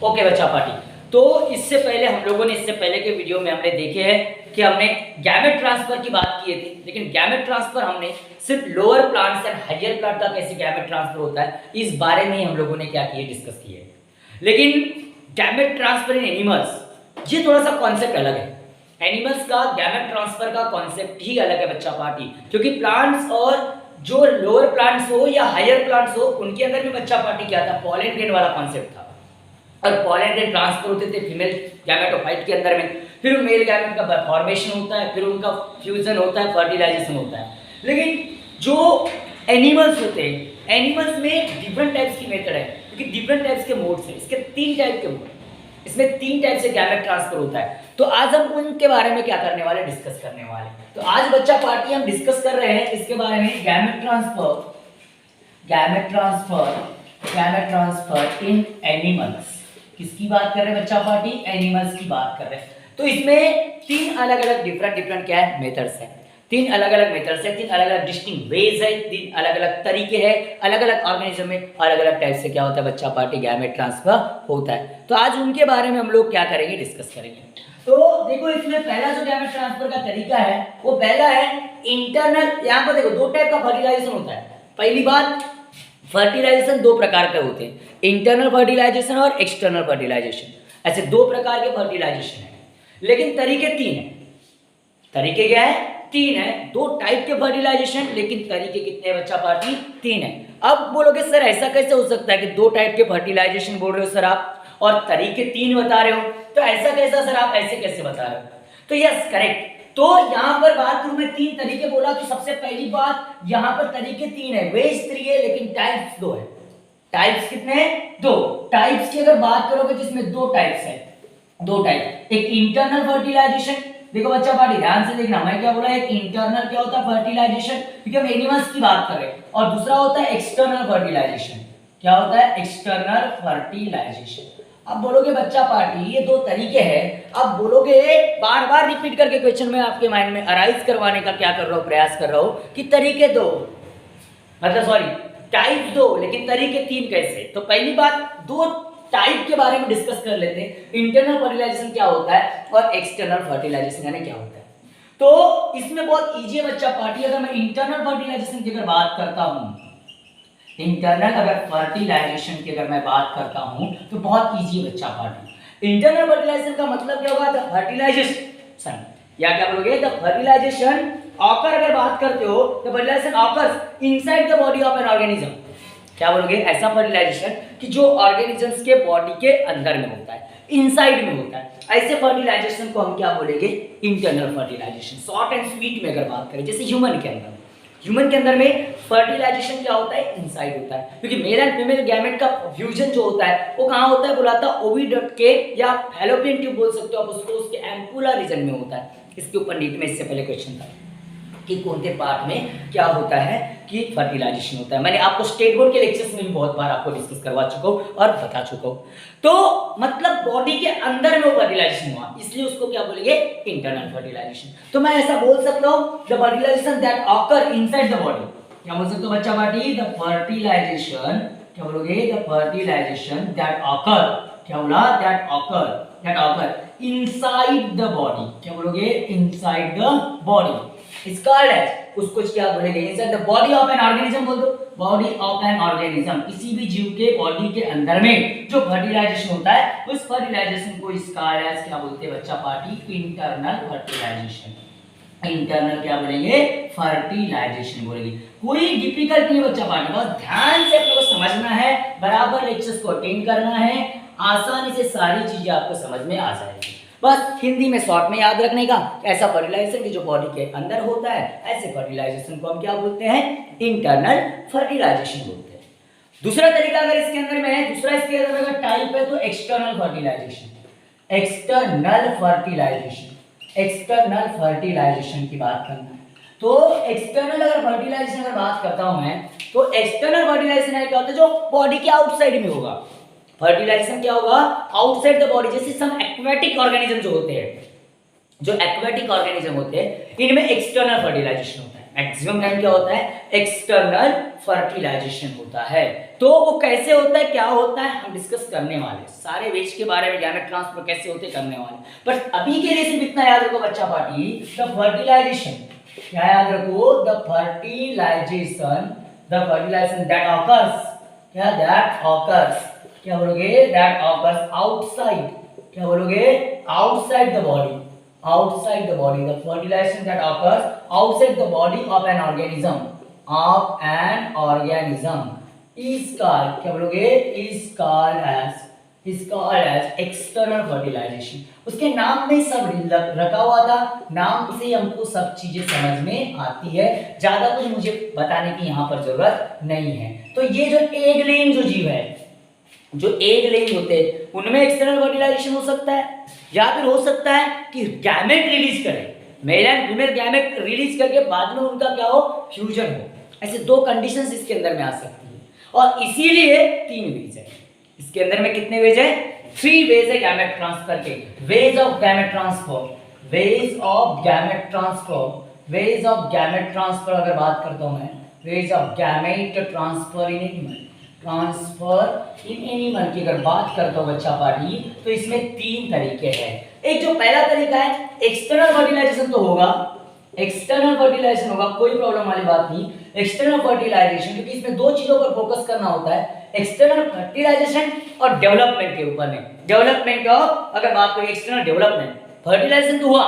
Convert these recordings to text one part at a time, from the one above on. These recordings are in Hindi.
ओके बच्चा पार्टी, तो इससे पहले हम लोगों ने इससे पहले के वीडियो में हमने देखे हैं कि हमने गैमेट ट्रांसफर की बात की थी, लेकिन गैमेट ट्रांसफर हमने सिर्फ lower plants and higher plant का कैसे गैमेट ट्रांसफर होता है इस बारे में ही हम लोगों ने क्या किया, डिस्कस किया है। लेकिन गैमेट ट्रांसफर इन एनिमल्स ये थोड़ा सा कॉन्सेप्ट अलग है। एनिमल्स का गैमेट ट्रांसफर का कॉन्सेप्ट ही अलग है बच्चा पार्टी, क्योंकि प्लांट्स और जो लोअर प्लांट्स हो या हायर प्लांट्स हो उनके अंदर भी बच्चा पार्टी क्या था, पॉलन ग्रेन वाला कॉन्सेप्ट था। और पॉलन ग्रेन ट्रांसफर होते थे फीमेल गैमेटोफाइट के अंदर में, फिर मेल गैमेट का फॉर्मेशन होता है, फिर उनका फ्यूजन होता है, फर्टिलाइजेशन होता है। लेकिन जो एनिमल्स होते हैं, एनिमल्स में डिफरेंट टाइप्स की मेथड है, क्योंकि डिफरेंट टाइप्स के मोड्स हैं। इसके 3 टाइप के मोड, इसमें 3 टाइप से गैमेट ट्रांसफर होता है। तो आज हम उनके बारे में क्या करने वाले, डिस्कस करने वाले। तो आज बच्चा पार्टी हम डिस्कस कर रहे हैं इसके बारे में, gamete transfer, gamete transfer, gamete transfer इन एनिमल्स। किसकी बात कर रहे हैं बच्चा पार्टी, एनिमल्स की बात कर रहे हैं। तो इसमें 3 अलग अलग डिफरेंट क्या है, मेथड्स हैं। 3 अलग अलग मेथड्स है, 3 अलग अलग डिस्टिंक्ट वेज है, 3 अलग अलग तरीके हैं। अलग अलग ऑर्गेनिज्म में अलग अलग टाइप से क्या होता है बच्चा पार्टी, गैमेट ट्रांसफर होता है। तो आज उनके बारे में हम लोग क्या करेंगे, डिस्कस करेंगे। तो देखो इसमें पहला जो गैमेट ट्रांसफर का तरीका है वो पहला है इंटरनल। यहाँ पर देखो 2 टाइप का फर्टिलाइजेशन होता है। पहली बात, फर्टिलाइजेशन 2 प्रकार के होते हैं, इंटरनल फर्टिलाइजेशन और एक्सटर्नल फर्टिलाइजेशन। ऐसे 2 प्रकार के फर्टिलाइजेशन है, लेकिन तरीके 3 है। तरीके क्या है, 3 है। 2 टाइप के फर्टिलाइजेशन, लेकिन तरीके कितने हैं बच्चा पार्टी, 3 है। अब बोलोगे सर ऐसा कैसे हो सकता है कि 2 टाइप के फर्टिलाइजेशन बोल रहे हो सर आप और तरीके 3 बता रहे हो, तो ऐसा कैसा सर, आप ऐसे कैसे बता रहे हो? तो यस करेक्ट। तो यहाँ पर बात करूं मैं 3 तरीके बोला, तो सबसे पहली बात यहाँ पर तरीके 3 है, वेज 3 है, लेकिन टाइप्स 2 है। टाइप्स कितने हैं, 2 टाइप्स की अगर बात करोगे तो इसमें 2 टाइप्स है, 2 टाइप। एक इंटरनल फर्टिलाइजेशन, देखो बच्चा पार्टी ध्यान से देखना, मैं क्या बोला, एक इंटरनल क्या होता है फर्टिलाइजेशन, क्योंकि हम एनिमल्स की बात कर रहे हैं, और दूसरा होता है एक्सटर्नल फर्टिलाइजेशन। क्या होता है, एक्सटर्नल फर्टिलाइजेशन। अब बोलोगे बच्चा पार्टी ये 2 तरीके हैं, अब बोलोगे बार बार रिपीट करके क्वेश्चन में आपके माइंड में अराइज करवाने का क्या कर रहा हूं, प्रयास कर रहा हूं कि तरीके 2 मतलब सॉरी टाइप 2, लेकिन तरीके 3 कैसे। तो पहली बात 2 टाइप के बारे में डिस्कस कर लेते हैं, इंटरनल फर्टिलाइजेशन क्या होता है और एक्सटर्नल फर्टिलाइजेशन यानी क्या होता है। तो इसमें बहुत इजी है बच्चा पार्टी। अगर मैं इंटरनल फर्टिलाइजेशन की अगर बात करता हूं, इंटरनल अगर फर्टिलाइजेशन की अगर मैं बात करता हूं तो बहुत इजी है बच्चा पार्टी। इंटरनल फर्टिलाइजेशन का मतलब क्या होगा, द फर्टिलाइजेशन, या क्या बोलोगे, द फर्टिलाइजेशन ऑकर। अगर बात करते हो the fertilization occurs inside the body of an organism. क्या बोलोगे, ऐसा फर्टिलाइजेशन कि जो ऑर्गेनिजम्स के बॉडी के अंदर में होता है, इनसाइड में होता है, ऐसे फर्टिलाइजेशन को हम क्या बोलेंगे, internal fertilization. Short and sweet में अगर बात करें, जैसे ह्यूमन के अंदर में फर्टिलाइजेशन क्या होता है, इनसाइड होता है, क्योंकि मेल एंड फीमेल गैमेट का फ्यूजन जो होता है वो कहाँ होता है, बुलाता ओविडक्ट के या फैलोपियन ट्यूब बोल सकते हो आप उसको, उसके एम्पुला रीजन में होता है। इसके ऊपर नीट में इससे पहले क्वेश्चन था कि कौन से पार्ट में क्या होता है कि फर्टिलाइजेशन होता है। मैंने आपको स्टेट बोर्ड के लेक्चर्स में भी बहुत बार आपको डिस्कस करवा चुका हूं और बता चुका हूं। तो मतलब बॉडी के अंदर में वो फर्टिलाइजेशन हुआ, इसलिए उसको क्या बोलेंगे, इंटरनल फर्टिलाइजेशन। तो मैं ऐसा बोल सकता हूं, the fertilization that occur inside the body. क्या बोल सकते हो बच्चा पार्टी, द फर्टिलाइजेशन, क्या बोलोगे, द फर्टिलाइजेशन दैट ऑकर, क्या बोला, that occur inside the body. क्या बोलोगे, inside the body is called as, उसको क्या बोलेंगे, inside the body of an organism बोल दो, body of an organism, किसी भी जीव के बॉडी के अंदर में जो फर्टिलाइजेशन होता है उस फर्टिलाइजेशन को is called as क्या बोलते हैं बच्चा पार्टी, इंटरनल फर्टिलाइजेशन। इंटरनल क्या बोलेंगे, फर्टिलाइजेशन बोलेंगे। कोई डिफिकल्ट नहीं बच्चा पार्टी, बस ध्यान से आपको समझना है, बराबर लेक्चर्स को अटेंड करना है, आसानी से सारी चीजें आपको समझ में आ जाएगी। बस हिंदी में शॉर्ट में याद रखने का, ऐसा फर्टिलाइजेशन जो बॉडी के अंदर होता है, ऐसे फर्टिलाइजेशन को हम क्या बोलते हैं, इंटरनल फर्टिलाइजेशन बोलते हैं। दूसरा तरीका अगर इसके अंदर में है, दूसरा इसके अंदर अगर टाइप है तो external fertilization. External fertilization, external fertilization की बात करना है तो एक्सटर्नल अगर फर्टिलाइजेशन अगर बात करता हूं मैं, तो एक्सटर्नल फर्टिलाइजेशन क्या होता है, जो बॉडी के आउटसाइड में होगा। फर्टिलाइजेशन क्या होगा, आउटसाइड द बॉडी। जैसे सम एक्वेटिक ऑर्गेनिज्म जो होते हैं, जो एक्वेटिक ऑर्गेनिज्म होते हैं, इनमें एक्सटर्नल फर्टिलाइजेशन होता है। मैक्सिमम टाइम क्या होता है, एक्सटर्नल फर्टिलाइजेशन होता है। तो वो कैसे होता है, क्या होता है, हम डिस्कस करने वाले सारे वेज के बारे में, गैमेट ट्रांसफर कैसे होते करने वाले। पर अभी के लिए सिर्फ इतना याद रखो बच्चा पार्टी, द फर्टिलाइजेशन, क्या याद रखो, द फर्टिलाइजेशन दैट ऑकर्स, क्या दैट ऑकर्स, क्या बोलोगे, दैट ऑकर्स आउटसाइड, क्या बोलोगे, outside the body, outside the body, the fertilization that occurs outside the body of an organism, is called, क्या बोलोगे, is called as external fertilization। उसके नाम में सब रखा हुआ था, नाम से हमको सब चीजें समझ में आती है, ज्यादा कुछ मुझे बताने की यहाँ पर जरूरत नहीं है। तो ये जो एग लेइंग जो जीव है, जो एग लेइंग होते हैं, उनमें एक्सटर्नल फर्टिलाइजेशन हो सकता है, या फिर हो सकता है कि गैमेट रिलीज करें, mail and female gamete release करके बाद में उनका क्या हो, फ्यूजन हो। ऐसे दो कंडीशंस इसके अंदर में आ सकती है, और इसीलिए 3 वेज है इसके अंदर में। कितने वेज है, 3 वेज है गैमेट ट्रांसफर के। Ways of gamete transfer, ways of gamete transfer, ways of gamete transfer अगर बात करता हूं मैं, ways of gamete transfer in animal, transfer in animal की अगर बात करता हूं बच्चा पार्टी, तो इसमें 3 तरीके हैं। एक जो पहला तरीका है, एक्सटर्नल फर्टिलाइजेशन तो होगा, एक्सटर्नल फर्टिलाइजेशन होगा, कोई प्रॉब्लम वाली बात नहीं, एक्सटर्नल फर्टिलाइजेशन, क्योंकि इसमें 2 चीजों पर फोकस करना होता है, एक्सटर्नल फर्टिलाइजेशन और डेवलपमेंट के ऊपर में। डेवलपमेंट ऑफ अगर बात करें, एक्सटर्नल डेवलपमेंट, फर्टिलाइजेशन तो हुआ,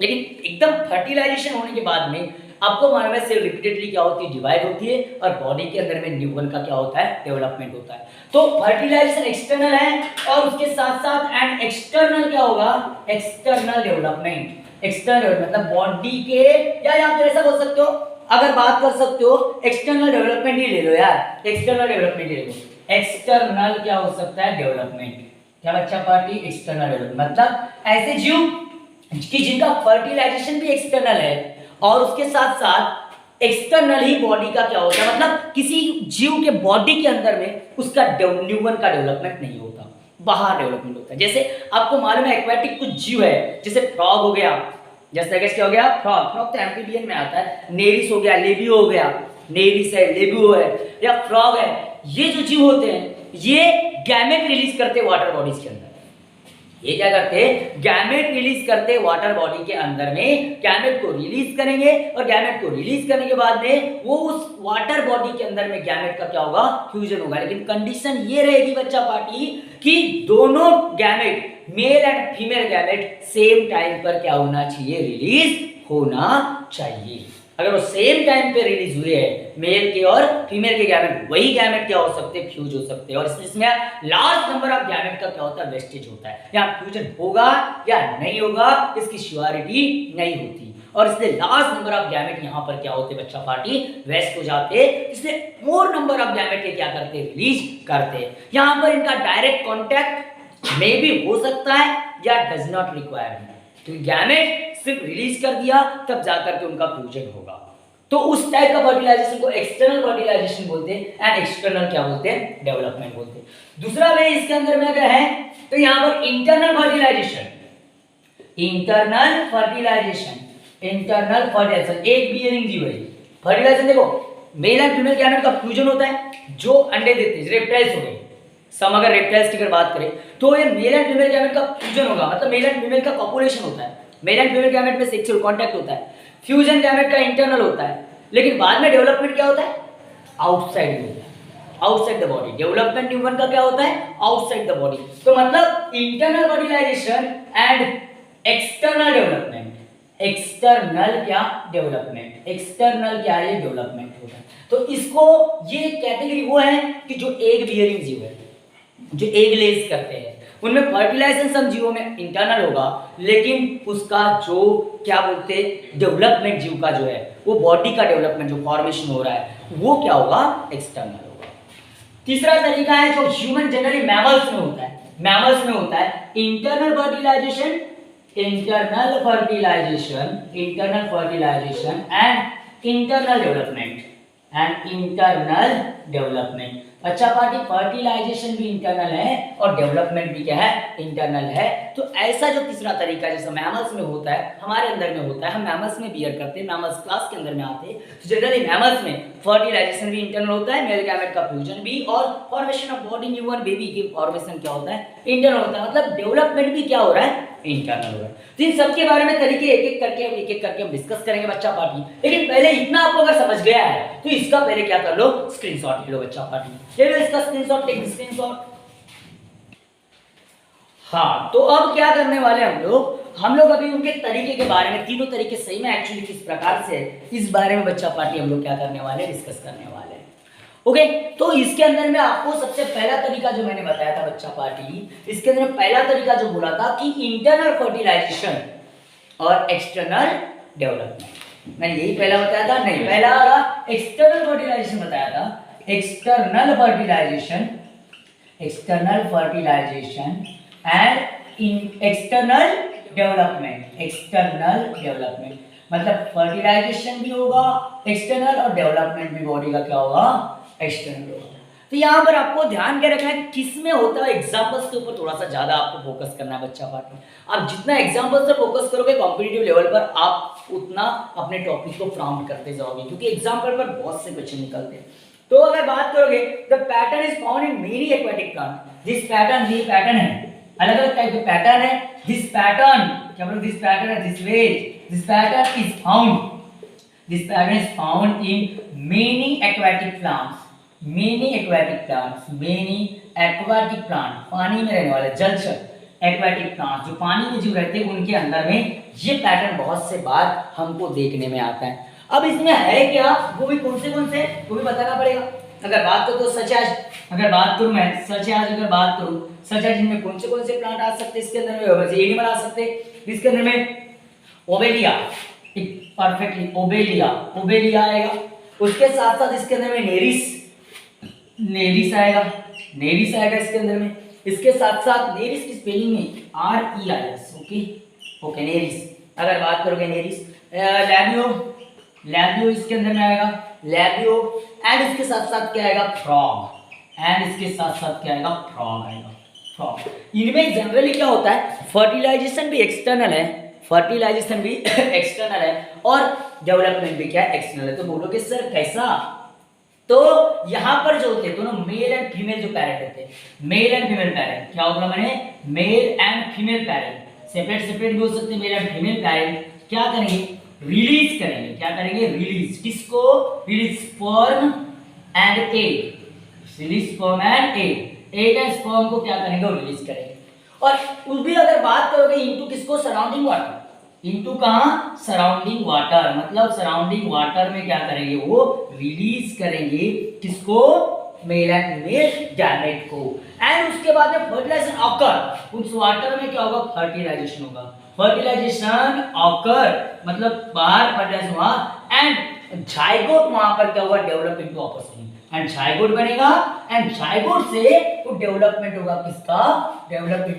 लेकिन एकदम फर्टिलाइजेशन होने के बाद में आपको मालूम है सेल रिपीटेडली क्या होती है, डिवाइड होती है, और बॉडी के अंदर में न्यूबॉर्न का क्या होता है, डेवलपमेंट होता है। तो फर्टिलाइजेशन एक्सटर्नल है, और उसके साथ साथ एंड एक्सटर्नल क्या होगा, एक्सटर्नल डेवलपमेंट, एक्सटर्नल मतलब बॉडी के, या फिर ऐसा बोल सकते हो, अगर बात कर सकते हो एक्सटर्नल डेवलपमेंट ही ले लो यार, एक्सटर्नल डेवलपमेंट ही ले लो। एक्सटर्नल क्या हो सकता है, डेवलपमेंट, क्या बच्चा पार्टी, एक्सटर्नल डेवलपमेंट मतलब ऐसे जीव कि जिनका फर्टिलाइजेशन भी एक्सटर्नल है, और उसके साथ साथ एक्सटर्नल ही बॉडी का क्या होता है, मतलब किसी जीव के बॉडी के अंदर में उसका न्यूबॉर्न का डेवलपमेंट नहीं होता, बाहर डेवलपमेंट होता है। जैसे आपको मालूम है एक्वेटिक कुछ जीव है, जैसे फ्रॉग हो गया, जैसे क्या हो गया, फ्रॉग, फ्रॉग तो एम्फीबियन में आता है, नेरिस हो गया, लेबियो हो गया, नेरिस है, लेबियो है, या फ्रॉग है, ये जो जीव होते हैं ये गैमेट रिलीज करते हैं वाटर बॉडीज के अंदर। ये क्या करते हैं, गैमेट रिलीज करते हैं वाटर बॉडी के अंदर में, गैमेट को रिलीज करेंगे, और गैमेट को रिलीज करने के बाद में वो उस वाटर बॉडी के अंदर में गैमेट का क्या होगा, फ्यूजन होगा। लेकिन कंडीशन ये रहेगी बच्चा पार्टी कि दोनों gamete, mail and female gamete same time पर क्या होना चाहिए, रिलीज होना चाहिए। अगर वो सेम टाइम पे रिलीज हुए हैं मेल के और फीमेल के गैमेट, वही गैमेट क्या हो सकते हैं, फ्यूज हो सकते हैं, और इसमें लार्ज नंबर ऑफ गैमेट का क्या होता है, वेस्टेज होता है। या फ्यूजन होगा या नहीं होगा इसकी श्योरिटी नहीं होती, और इसलिए लार्ज नंबर ऑफ गैमेट यहाँ पर क्या होते, बच्चा पार्टी वेस्ट हो जाते, इसलिए मोर नंबर ऑफ गैमेट के क्या करते, रिलीज करते। यहाँ पर इनका डायरेक्ट कॉन्टैक्ट मे भी हो सकता है या डज नॉट रिक्वायर, क्योंकि गैमेट सिर्फ रिलीज कर दिया तब जाकर के उनका फ्यूजन होगा। तो उस टाइप का फर्टिलाइजेशन को एक्सटर्नल फर्टिलाइजेशन बोलते हैं, एंड एक्सटर्नल क्या बोलते हैं, डेवलपमेंट बोलते हैं। दूसरा वे इसके अंदर में अगर है तो यहाँ पर internal fertilization, internal fertilization, internal fertilization, एक बियरिंग जीव है फर्टिलाइजेशन। देखो मेल एंड फीमेल गैमेट का फ्यूजन होता है, जो अंडे देते हैं, रेप्टाइल्स हो गए, सम अगर रेप्टाइल्स की अगर बात करें तो ये मेल एंड फीमेल गैमेट का फ्यूजन होगा, मतलब मेल एंड फीमेल का कॉपुलेशन होता है, मेल एंड फीमेल गैमेट में सेक्सुअल कांटेक्ट होता है, फ्यूजन गैमेट का इंटरनल होता है, लेकिन बाद में डेवलपमेंट क्या होता है, आउटसाइड होता है, outside the body. Development human का क्या होता है, आउटसाइड द बॉडी। तो मतलब internal fertilization and external development, external क्या डेवलपमेंट, एक्सटर्नल क्या ये डेवलपमेंट होता है। तो इसको ये कैटेगरी वो है कि जो एग बियरिंग जीव है, जो एग लेज करते हैं, उनमें फर्टिलाइजेशन सब जीवों में इंटरनल होगा, लेकिन उसका जो क्या बोलते हैं डेवलपमेंट जीव का जो है, वो बॉडी का डेवलपमेंट जो फॉर्मेशन हो रहा है वो क्या होगा, एक्सटर्नल होगा। तीसरा तरीका है जो ह्यूमन जनरली मैमल्स में होता है, मैमल्स में होता है internal fertilization, internal fertilization, internal fertilization and internal development, and internal development. अच्छा पार्टी, फर्टिलाइजेशन भी इंटरनल है और डेवलपमेंट भी क्या है, इंटरनल है। तो ऐसा जो तीसरा तरीका जैसा मैमल्स में होता है, हमारे अंदर में होता है, हम मैमल्स में बियर करते हैं, मैमल्स क्लास के अंदर में आते हैं। तो जनरली मैमल्स में फर्टिलाइजेशन भी इंटरनल होता है, मेल गैमेट का फ्यूजन भी, और formation of body newborn baby की फॉर्मेशन क्या होता है, इंटरनल होता है। मतलब डेवलपमेंट भी क्या हो रहा है, इंटरनल हो रहा है। तो इन सबके बारे में तरीके एक एक करके हम डिस्कस करेंगे बच्चा पार्टी। लेकिन पहले इतना आपको अगर समझ गया है तो इसका पहले क्या कर लो, स्क्रीनशॉट ले लो बच्चा पार्टी, ले लो इसका स्क्रीनशॉट, टेक स्क्रीनशॉट। हाँ, तो अब क्या करने वाले हम लोग अभी उनके तरीके के बारे में, तीनों तरीके सही में एक्चुअली किस प्रकार से, इस बारे में बच्चा पार्टी हम लोग क्या करने वाले, डिस्कस करने वाले हैं। ओके, तो इसके अंदर में आपको सबसे पहला तरीका जो मैंने बताया था बच्चा पार्टी, इसके अंदर पहला तरीका जो बोला था कि इंटरनल फर्टिलाइजेशन और एक्सटर्नल डेवलपमेंट, मैंने यही पहला बताया था, नहीं पहला वाला एक्सटर्नल फर्टिलाइजेशन बताया था, external fertilization and external development, मतलब फर्टिलाइजेशन भी होगा एक्सटर्नल और डेवलपमेंट भी बॉडी का क्या होगा, एक्सटर्नल होगा। तो यहाँ पर आपको ध्यान क्या रखना है, किसमें होता है, एग्जांपल्स के ऊपर थोड़ा सा ज्यादा आपको फोकस करना है बच्चा पार्टी। आप जितना एग्जांपल्स पर फोकस करोगे कॉम्पिटिटिव लेवल पर, आप उतना अपने टॉपिक को प्राउंड करते जाओगे, क्योंकि एग्जाम्पल पर बहुत से क्वेश्चन निकलते हैं। तो अगर बात करोगे, the pattern is found in many aquatic plant, this pattern, ये पैटर्न है, अलग अलग टाइप के पैटर्न है, दिस पैटर्न, क्या बोलो, दिस पैटर्न है, this way, this pattern is found in many aquatic plants, many aquatic plant, पानी में रहने वाले जलचर एक्वाटिक प्लांट जो पानी में जीव रहते हैं, उनके अंदर में ये पैटर्न बहुत से बार हमको देखने में आता है। अब इसमें है क्या, वो भी कौन से वो भी बताना पड़ेगा। अगर बात करो तो सच एज, अगर बात करूं मैं सच एज इनमें कौन से प्लांट आ सकते हैं, इसके अंदर में वैसे एनिमल आ सकते हैं, इसके अंदर में ओबेलिया, परफेक्टली ओबेलिया आएगा, उसके साथ साथ इसके अंदर में नेरिस आएगा इसके अंदर में, इसके साथ साथ नेरिस की स्पेलिंग में REIS, ओके नेरिस। अगर बात करोगे नेरिस, लैबियो इसके अंदर में आएगा, लैबियो, एंड इसके साथ साथ क्या आएगा, फ्रॉग, फ्रॉग। इनमें जनरली क्या होता है, फर्टिलाइजेशन भी एक्सटर्नल है और डेवलपमेंट भी क्या है, एक्सटर्नल है। तो बोलोगे सर कैसा, तो यहाँ पर जो होते हैं दोनों मेल एंड फीमेल जो पैरेंट होते हैं, मेल एंड फीमेल पैरेंट, क्या होगा मैंने, mail and female parent separate भी हो सकते हैं, मेल एंड फीमेल पैरेंट क्या करेंगे, रिलीज करेंगे, किसको, release sperm and egg and sperm को क्या करेंगे, रिलीज करेंगे। और उस भी अगर बात करोगे इनटू किसको, सराउंडिंग वाटर, इनटू कहां, सराउंडिंग वाटर, मतलब सराउंडिंग वाटर में क्या करेंगे, वो रिलीज करेंगे किसको, मेल एंड फीमेल गैमेट को। एंड उसके बाद में फर्टिलाइजेशन ऑकर, उस वाटर में क्या होगा, फर्टिलाइजेशन ऑकर, मतलब बाहर फर्टिलाइजेशन हुआ, एंड जाइगोट वहां पर क्या होगा, डेवलप इनटू ऑपरस्प्रिंग, एंड जाइगोट बनेगा, एंड जाइगोट से तो डेवलपमेंट होगा किसका, डेवलपिंग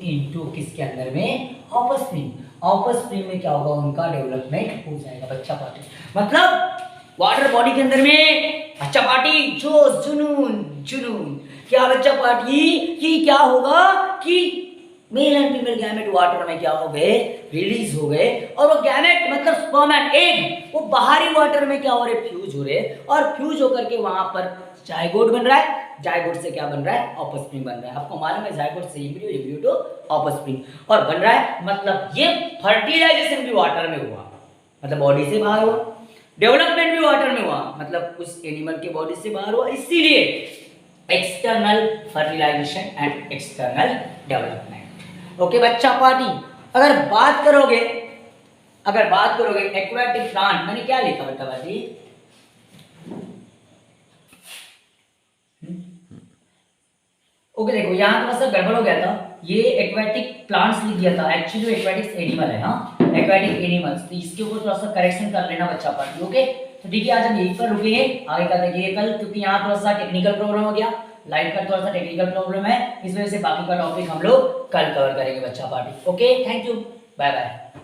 इनटू किसके अंदर में, ऑपरस्प्रिंग में क्या होगा, उनका डेवलपमेंट हो जाएगा बच्चा पार्टी। मतलब वाटर बॉडी के अंदर में बच्चा पार्टी जोश, जुनून क्या बच्चा पार्टी, कि क्या होगा कि mail and female gamete water में क्या हो गए, रिलीज हो गए, और वो गैमेट मतलब स्पर्म एंड एग वो बाहरी वाटर में क्या हो रहे, फ्यूज हो रहे, और फ्यूज होकर के वहां पर जाइगोट बन रहा है, जाइगोट से क्या बन रहा है, ऑपरस्प्रिंग बन रहा है। आपको मालूम है जाइगोट से एम्ब्रियो टू ऑपरस्प्रिंग और बन रहा है, मतलब ये फर्टिलाइजेशन भी वाटर में हुआ, मतलब बॉडी से बाहर हुआ, डेवलपमेंट भी वाटर में हुआ, मतलब उस एनिमल के बॉडी से बाहर हुआ, इसीलिए external fertilization and external development. Okay बच्चा पार्टी, अगर बात करोगे एक्वाटिक प्लांट, मैंने क्या लिखा बेटा पार्टी, ओके देखो यहाँ थोड़ा सा गड़बड़ हो गया था, ये एक्वाटिक प्लांट्स लिख दिया था, एक्चुअली एक्वाटिक एनिमल है, हाँ एक्वाटिक एनिमल्स, तो इसके ऊपर थोड़ा सा करेक्शन कर लेना बच्चा पार्टी। ओके तो ठीक है, आज हम यहीं पर रुकेंगे, आगे का देखिए कल, क्योंकि यहाँ थोड़ा सा टेक्निकल प्रॉब्लम हो गया, लाइट का थोड़ा सा टेक्निकल प्रॉब्लम है, इस वजह से बाकी का टॉपिक हम लोग कल कवर करेंगे बच्चा party. Okay thank you, bye bye.